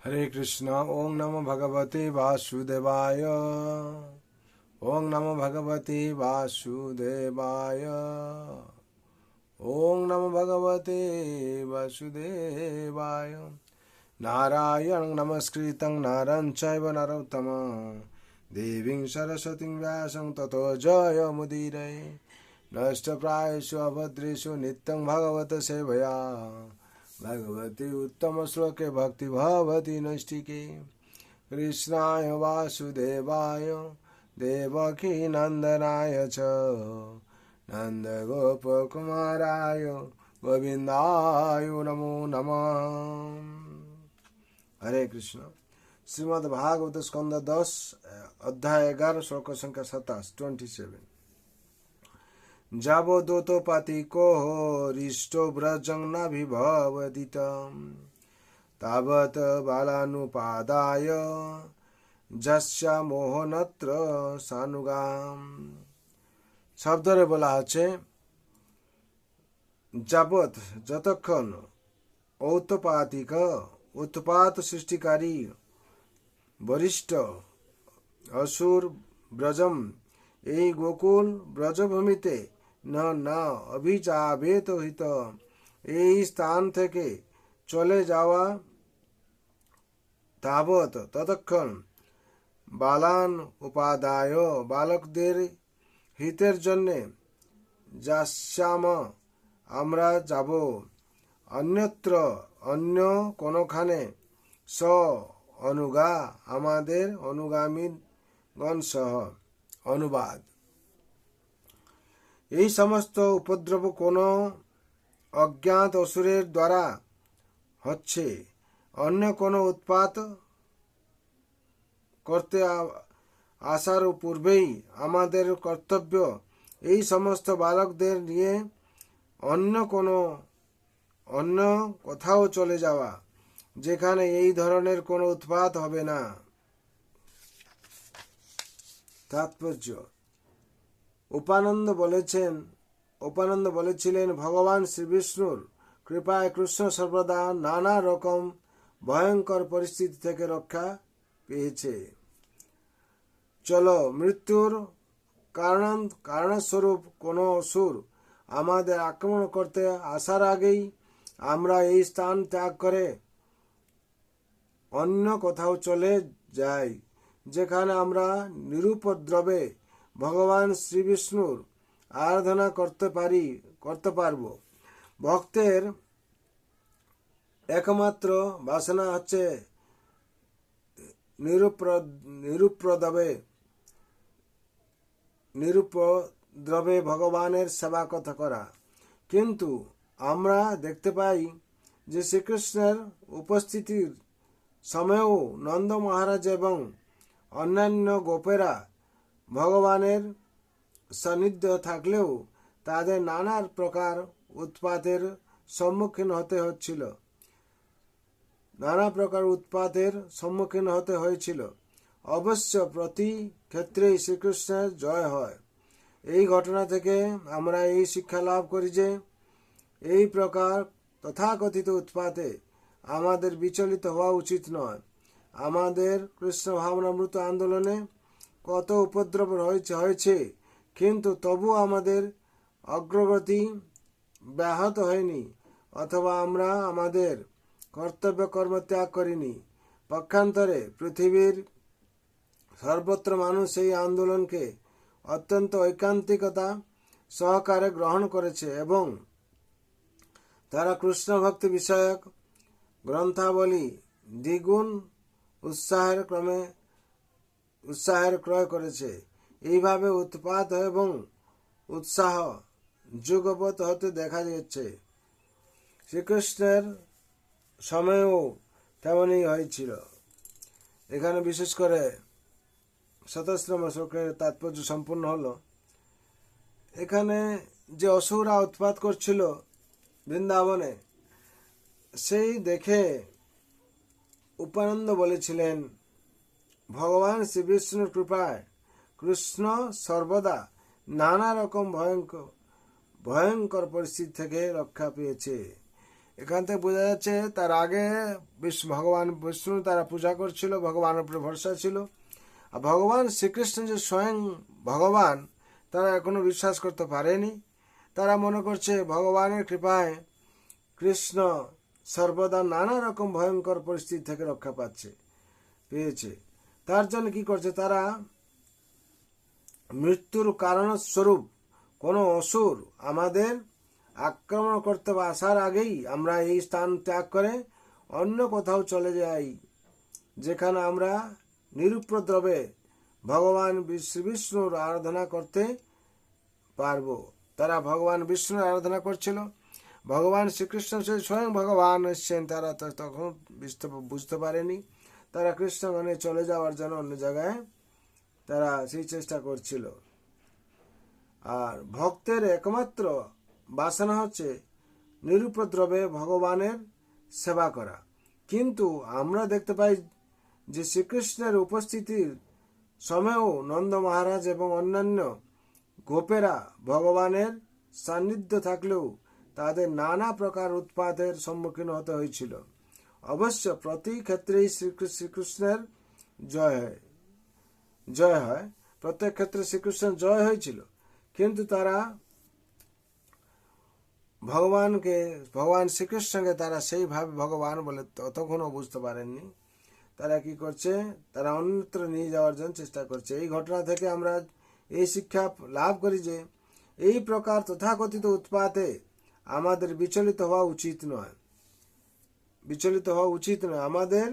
हरे कृष्ण। ओम नमो भगवते वासुदेवाय। ओम नमो भगवते वासुदेवाय। ओम नमो भगवते वासुदेवाय। नारायणं नमस्कृतं नरं चैव नरोत्तमं देवीं सरस्वतीं व्यासं ततो जयमुदीरये। नष्टप्रायेषु अभद्रेषु नित्यं भगवत सेवया भगवती उत्तम श्लोके भक्ति भवति नैष्टिके। कृष्णाय वासुदेवाय देवकी नंदनाय च नंदगोपकुमाराय गोविंदाय नमो नमः। हरे कृष्ण। श्रीमद् भागवत स्कंद 10 अध्याय 11 श्लोक संख्या 27। जावदोतोपातिको रिष्टो व्रजं नाभिभवदितं तावत् बालानुपादाय যস্যা মোহনত্র সানুগাম। শব্দরে বলা আছে যাবৎ যতক্ষণ ঔতপাতিক উৎপাত সৃষ্টিকারী বরিষ্ঠ অসুর ব্রজম এই গোকুল ব্রজভূমিতে না অভিযাবেত হিত এই স্থান থেকে চলে যাওয়া তাবৎ ততক্ষণ বালান উপাদায় বালকদের হিতের জন্যে যাস্যাম আমরা যাব অন্যত্র অন্য কোনখানে স অনুগা আমাদের অনুগামীগণ সহ। অনুবাদ। এই সমস্ত উপদ্রব কোন অজ্ঞাত অসুরের দ্বারা হচ্ছে। অন্য কোনো উৎপাত করতে আসার পূর্বেই আমাদের কর্তব্য এই সমস্ত বালকদের নিয়ে অন্য কোথাও চলে যাওয়া যেখানে এই ধরনের কোনো উৎপাত হবে না। তাৎপর্য। উপানন্দ বলেছিলেন ভগবান শ্রীবিষ্ণুর কৃপায় কৃষ্ণ সর্বদা নানা রকম ভয়ঙ্কর পরিস্থিতি থেকে রক্ষা পেয়েছে। চলো মৃত্যুর কারণস্বরূপ কোনো অসুর আমাদের আক্রমণ করতে আসার আগেই আমরা এই স্থান ত্যাগ করে অন্য কোথাও চলে যাই যেখানে আমরা নিরুপদ্রবে ভগবান শ্রীবিষ্ণুর আরাধনা করতে পারব। ভক্তের একমাত্র বাসনা হচ্ছে নিরুপদ্রবে ভগবানের সেবা কথা করা। কিন্তু আমরা দেখতে পাই যে শ্রীকৃষ্ণের উপস্থিতির সময়েও নন্দ মহারাজ এবং অন্যান্য গোপেরা ভগবানের সান্নিধ্য থাকলেও তাদের নানা প্রকার উৎপাতের সম্মুখীন হতে হয়েছিল। অবশ্য প্রতি ক্ষেত্রেই শ্রীকৃষ্ণের জয় হয়। এই ঘটনা থেকে আমরা এই শিক্ষা লাভ করি যে এই প্রকার তথাকথিত উৎপাতে আমাদের বিচলিত হওয়া উচিত নয়। আমাদের কৃষ্ণ ভাবনামৃত আন্দোলনে কত উপদ্রব হয়েছে, কিন্তু তবু আমাদের অগ্রগতি ব্যাহত হয়নি অথবা আমরা আমাদের কর্তব্য কর্ম ত্যাগ করিনি। পক্ষান্তরে পৃথিবীর সর্বত্র মানুষ এই আন্দোলনকে অত্যন্ত ঐকান্তিকতা সহকারে গ্রহণ করেছে এবং তারা কৃষ্ণ ভক্তি বিষয়ক গ্রন্থাবলী দ্বিগুণ উৎসাহের ক্রয় করেছে। এইভাবে উৎপাত এবং উৎসাহ যুগপৎ হতে দেখা যাচ্ছে। শ্রীকৃষ্ণের সময়েও তেমনই হয়েছিল। এখানে বিশেষ করে 27 নম্বর শ্লোকের তাৎপর্য সম্পূর্ণ হলো। এখানে যে অসুররা উৎপাত করছিল বৃন্দাবনে, সেই দেখে উপানন্দ বলেছিলেন ভগবান শ্রীবিষ্ণুর কৃপায় কৃষ্ণ সর্বদা নানা রকম ভয়ঙ্কর পরিস্থিতি থেকে রক্ষা পেয়েছে। এখান থেকে বোঝা যাচ্ছে তার আগে ভগবান বিষ্ণু তারা পূজা করছিল, ভগবানের উপরে ভরসা ছিল। আর ভগবান শ্রীকৃষ্ণ যে স্বয়ং ভগবান তারা এখনো বিশ্বাস করতে পারেনি। তারা মনে করছে ভগবানের কৃপায় কৃষ্ণ সর্বদা নানা রকম ভয়ঙ্কর পরিস্থিতি থেকে রক্ষা পেয়েছে। তার জন্য কি করছে, তারা মৃত্যুর কারণস্বরূপ কোনো অসুর আমাদের আক্রমণ করতে আসার আগেই আমরা এই স্থান ত্যাগ করে অন্য কোথাও চলে যাই, যেখানে আমরা নিরুপদ্রবে ভগবান বিষ্ণুর আরাধনা করতে পারব। তারা ভগবান বিষ্ণুর আরাধনা করছিল। ভগবান শ্রীকৃষ্ণ স্বয়ং ভগবান এসছেন, তারা তখন বুঝতে পারেনি। তারা কৃষ্ণ মানে চলে যাওয়ার জন্য অন্য জায়গায় তারা সেই চেষ্টা করছিল। আর ভক্তের একমাত্র বাসনা হচ্ছে নিরুপদ্রবে ভগবানের সেবা করা। কিন্তু আমরা দেখতে পাই যে শ্রীকৃষ্ণের উপস্থিতির সময়েও নন্দ মহারাজ এবং অন্যান্য গোপেরা ভগবানের সান্নিধ্য থাকলেও তাদের নানা প্রকার উৎপাতের সম্মুখীন হতে হয়েছিল। অবশ্য প্রতি ক্ষেত্রেই শ্রীকৃষ্ণের জয় হয়, প্রত্যেক ক্ষেত্রে শ্রীকৃষ্ণের জয় হয়েছিল। কিন্তু তারা ভগবান শ্রীকৃষ্ণকে তারা সেইভাবে ভগবান বলে ততক্ষণও বুঝতে পারেননি। তারা কি করছে, তারা অন্যত্র নিয়ে যাওয়ার জন্য চেষ্টা করছে। এই ঘটনা থেকে আমরা এই শিক্ষা লাভ করি যে এই প্রকার তথাকথিত উৎপাতে আমাদের বিচলিত হওয়া উচিত নয়। আমাদের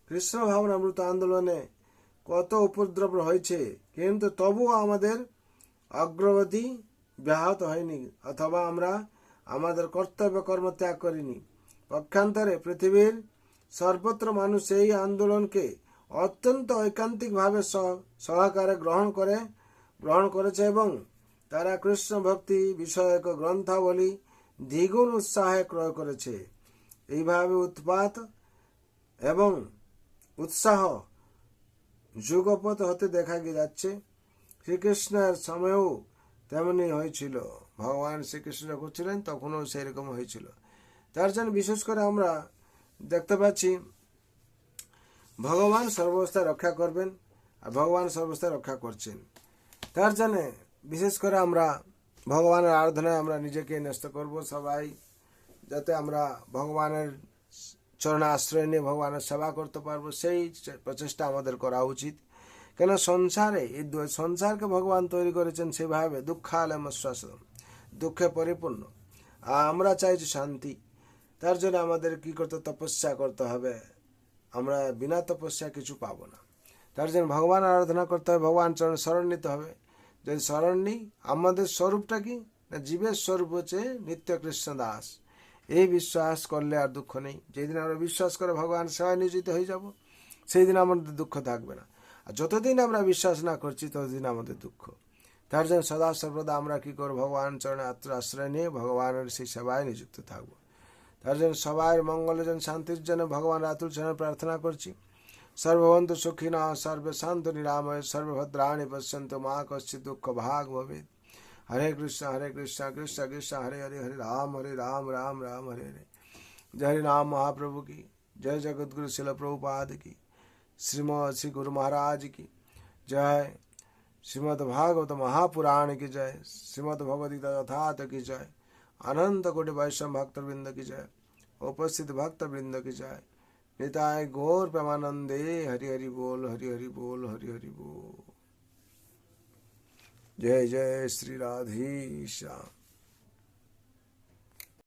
কৃষ্ণ ভাবনামৃত আন্দোলনে কত উপদ্রব হয়েছে, কিন্তু তবুও আমাদের অগ্রগতি ব্যাহত হয়নি, অথবা আমরা আমাদের কর্তব্য কর্ম ত্যাগ করিনি। পক্ষান্তরে পৃথিবীর সর্বত্র মানুষ এই আন্দোলনকে অত্যন্ত ঐকান্তিকভাবে সহকারে গ্রহণ করেছে এবং তারা কৃষ্ণ ভক্তি বিষয়ক গ্রন্থাবলী দ্বিগুণ উৎসাহে ক্রয় করেছে। এইভাবে উৎপাত এবং উৎসাহ যুগপৎ হতে দেখা যাচ্ছে। শ্রীকৃষ্ণের সময়েও তেমনি হয়েছিল। ভগবান শ্রীকৃষ্ণ করছিলেন তখনও সেই রকম হয়েছিল। তার জন্য বিশেষ করে আমরা দেখতে পাচ্ছি ভগবান সর্বাবস্থায় রক্ষা করবেন, আর ভগবান সর্বাবস্থায় রক্ষা করছেন। তার জন্য বিশেষ করে আমরা ভগবানের আরাধনায় আমরা নিজেকে ন্যস্ত করব সবাই, যাতে আমরা ভগবানের চরণে আশ্রয় নিয়ে ভগবানের সেবা করতে পারবো, সেই প্রচেষ্টা আমাদের করা উচিত। কেন সংসারকে ভগবান তৈরি করেছেন সেভাবে দুঃখালয় শ্বাসন, দুঃখে পরিপূর্ণ। আর আমরা চাইছি শান্তি। তার জন্য আমাদের কি করতে, তপস্যা করতে হবে। আমরা বিনা তপস্যা কিছু পাবো না। তার জন্য ভগবান আরাধনা করতে হবে, ভগবান চরণে শরণ নিতে হবে। যদি শরণ নিই, আমাদের স্বরূপটা কি না, জীবের স্বরূপ হচ্ছে নিত্য কৃষ্ণ দাস। এই বিশ্বাস করলে আর দুঃখ নেই। যেদিন আমরা বিশ্বাস করে ভগবান সেবায় নিয়োজিত হয়ে যাব, সেই দিন আমাদের দুঃখ থাকবে না। আর যতদিন আমরা বিশ্বাস না করছি ততদিন আমাদের দুঃখ। তার জন্য সদা সর্বদা আমরা কি করবো, ভগবান চরণে আশ্রয় নিয়ে ভগবানের সেই সেবায় নিযুক্ত থাকবো। তার জন্য সবাই মঙ্গলের জন্য, শান্তির জন্য ভগবান আতুল চরণে প্রার্থনা করছি। সর্ববন্তু সুখিনা সর্বে শান্ত নিরাময় সর্বভদ্রাণি পশ্যন্তু মা কশ্চিৎ দুঃখ ভাগ ভবেৎ। হরে কৃষ্ণ কৃষ্ণ কৃষ্ণ হরে হরে, হরে রাম রাম রাম हरे हरे। जय हरि नाम महाप्रभु की जय, जगतगुरु शिल प्रभुपाद की, श्रीमद श्री गुरु महाराज की जय, श्रीमद् भागवत महापुराण की जय, श्रीमद् भगवद्गीता यथार्थ की जय, अनंत कोटि वैष्णव भक्तवृंद की जय, उपस्थित भक्तवृंद की जय। निताय गौर प्रेमानंदे हरि हरि बोल, हरि हरि बोल, हरि हरि बोल। जय जय श्री राधेश्याम।